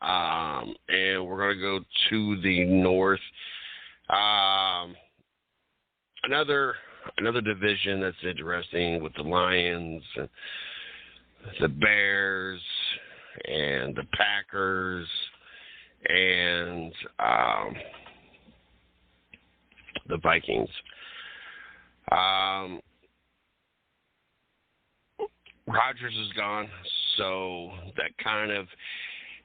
and we're going to go to the North. Another division that's interesting with the Lions and the Bears and the Packers and the Vikings. Rodgers is gone, so that kind of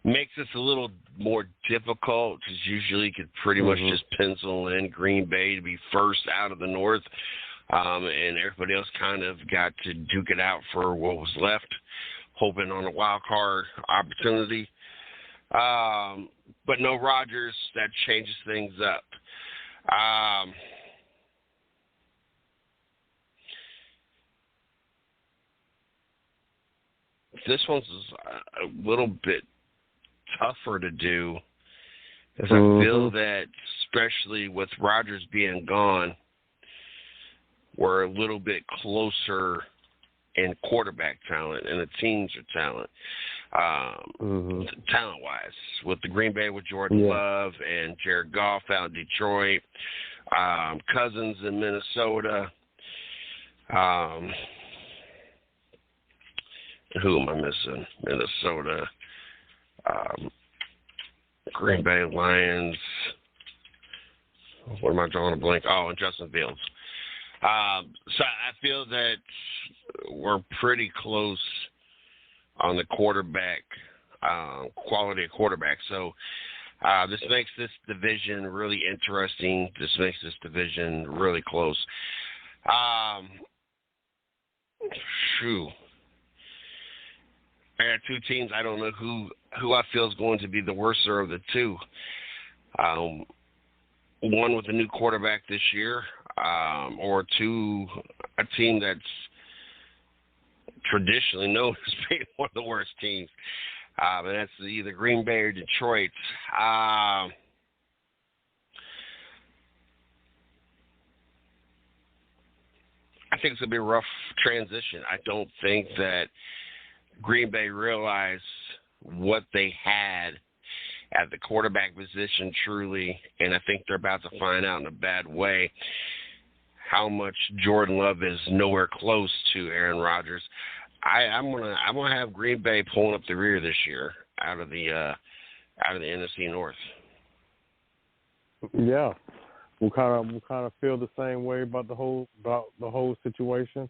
makes this a little more difficult because usually you could pretty much just pencil in Green Bay to be first out of the North, and everybody else kind of got to duke it out for what was left, hoping on a wild card opportunity. But no Rodgers, that changes things up. This one's a little bit tougher to do, because I feel that, especially with Rodgers being gone, we're a little bit closer in quarterback talent, and the teams are talent, talent-wise, with the Green Bay with Jordan Love and Jared Goff out in Detroit, Cousins in Minnesota. Who am I missing? Minnesota, Green Bay Lions. What am I drawing a blank? Oh, and Justin Fields. So I feel that we're pretty close on the quarterback, quality of quarterback. So this makes this division really interesting. This makes this division really close. I got two teams. I don't know who I feel is going to be the worser of the two. One with a new quarterback this year, or two, a team that's traditionally known as being one of the worst teams. And that's either Green Bay or Detroit. I think it's going to be a rough transition. I don't think that Green Bay realized what they had at the quarterback position truly, and I think they're about to find out in a bad way how much Jordan Love is nowhere close to Aaron Rodgers. I'm gonna have Green Bay pulling up the rear this year out of the NFC North. Yeah, we kind of feel the same way about the whole situation.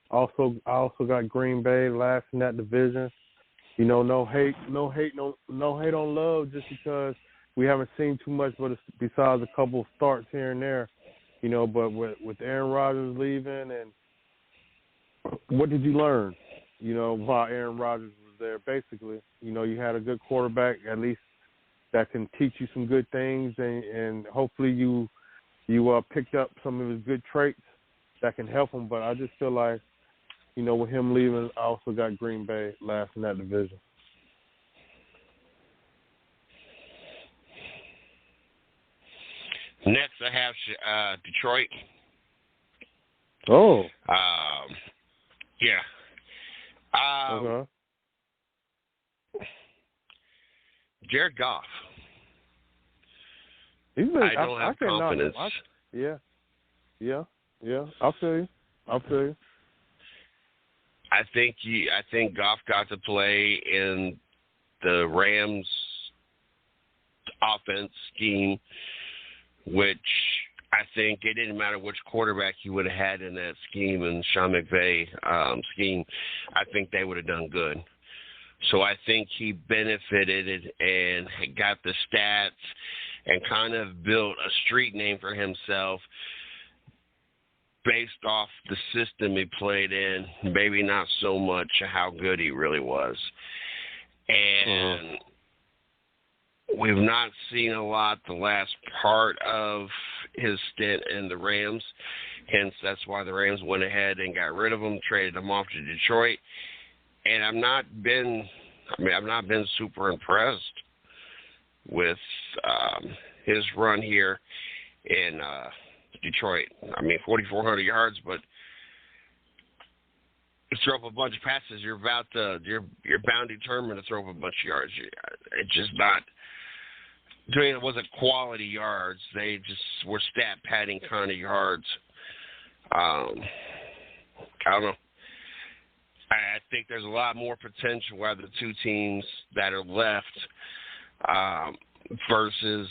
I also got Green Bay last in that division. You know, no hate on Love, just because we haven't seen too much, but besides a couple of starts here and there. You know, but with Aaron Rodgers leaving, and what did you learn? You know, while Aaron Rodgers was there, basically, you know, you had a good quarterback at least that can teach you some good things, and hopefully you picked up some of his good traits that can help him. But I just feel like, you know, with him leaving, I also got Green Bay last in that division. Next, I have Detroit. Oh. Yeah. Okay. Jared Goff. I don't have confidence. Yeah. I'll tell you. I think Goff got to play in the Rams offense scheme, which I think it didn't matter which quarterback you would have had in that scheme, and Sean McVay scheme, I think they would have done good. So I think he benefited and got the stats and kind of built a street name for himself based off the system he played in, maybe not so much how good he really was. And we've not seen a lot the last part of his stint in the Rams. Hence, that's why the Rams went ahead and got rid of him, traded him off to Detroit. And I've not been super impressed with his run here in Detroit. 4,400 yards, but throw up a bunch of passes, you're bound determined to throw up a bunch of yards. It's just not. It wasn't quality yards. They just were stat padding kind of yards. I don't know. I think there's a lot more potential out of the two teams that are left versus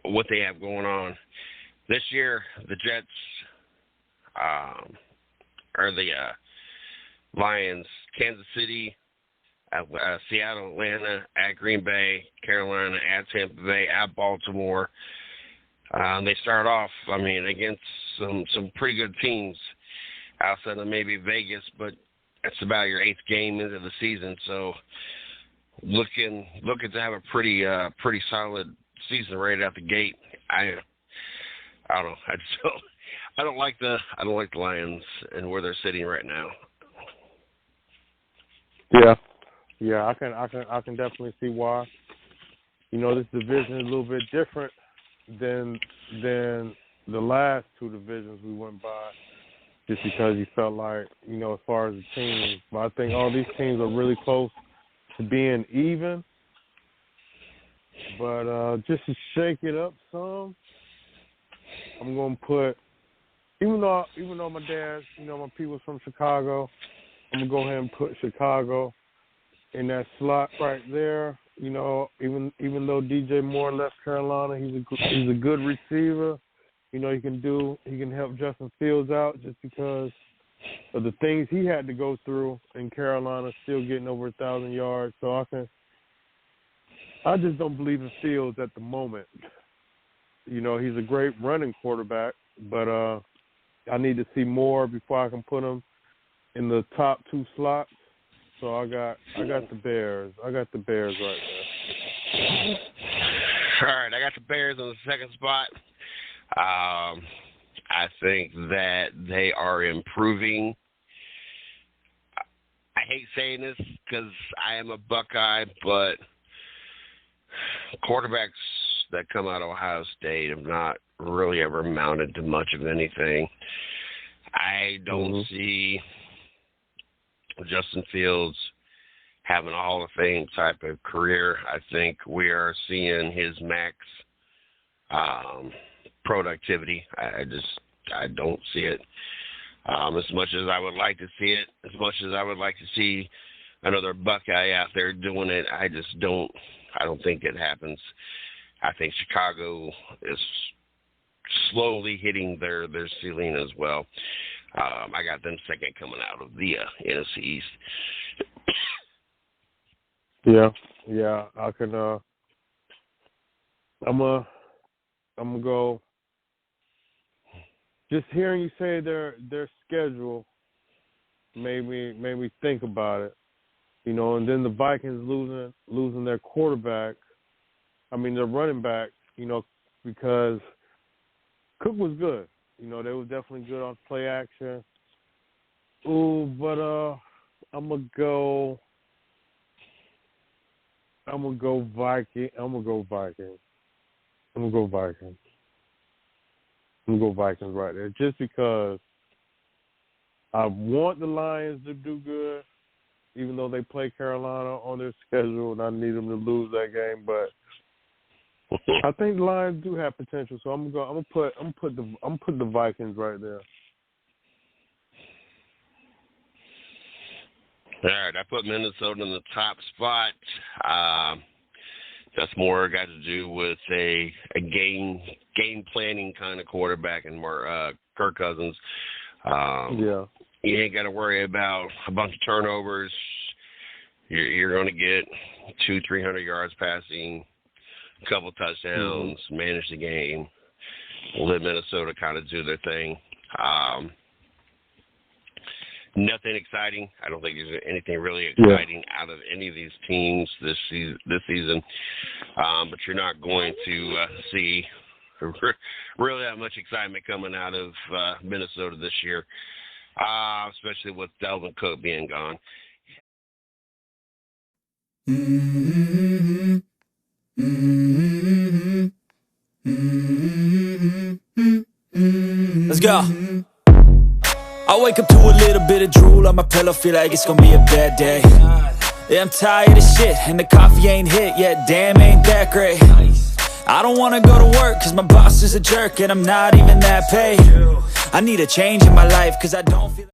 what they have going on. This year, the Jets are the Lions, Kansas City, Seattle, Atlanta, at Green Bay, Carolina, at Tampa Bay, at Baltimore. They start off, against some pretty good teams outside of maybe Vegas, but that's about your 8th game into the season. So looking to have a pretty solid season right out the gate. I don't know. I don't like the Lions and where they're sitting right now. Yeah, I can definitely see why. This division is a little bit different than the last two divisions we went by, just because you felt like, as far as the teams. But I think all these teams are really close to being even. But just to shake it up some, I'm gonna put, even though my dad, my people's from Chicago, I'm gonna go ahead and put Chicago in that slot right there. Even though DJ Moore left Carolina, he's a good receiver. He can help Justin Fields out just because of the things he had to go through in Carolina, still getting over 1,000 yards. So I just don't believe in Fields at the moment. He's a great running quarterback, but I need to see more before I can put him in the top 2 slots. So I got the Bears. I got the Bears right there. All right, I got the Bears on the 2nd spot. I think that they are improving. I hate saying this because I am a Buckeye, but quarterbacks that come out of Ohio State have not really ever amounted to much of anything. I don't see Justin Fields having a Hall of Fame type of career. I think we are seeing his max productivity. I don't see it. As much as I would like to see it, as much as I would like to see another Buckeye out there doing it, I don't think it happens. I think Chicago is slowly hitting their ceiling as well. I got them second coming out of the NFC East. Yeah, I can. I'm gonna go. Just hearing you say their schedule made me think about it, and then the Vikings losing their quarterback. Their running back, because Cook was good. They were definitely good on play action. Ooh, but I'm gonna go Vikings. I'm gonna go Vikings right there, just because I want the Lions to do good, even though they play Carolina on their schedule, and I need them to lose that game. But I think the Lions do have potential, so I'm gonna put the Vikings right there. All right, I put Minnesota in the top spot. That's more got to do with a game planning kind of quarterback and more Kirk Cousins. You ain't got to worry about a bunch of turnovers. You're going to get 200-300 yards passing, a couple touchdowns, manage the game. Let Minnesota kind of do their thing. Nothing exciting. I don't think there's anything really exciting out of any of these teams this season. But you're not going to see really that much excitement coming out of Minnesota this year, especially with Dalvin Cook being gone. Let's go. I wake up to a little bit of drool on my pillow, feel like it's gonna be a bad day. Yeah, I'm tired of shit, and the coffee ain't hit yet, damn, ain't that great. I don't wanna go to work, cause my boss is a jerk, and I'm not even that paid. I need a change in my life, cause I don't feel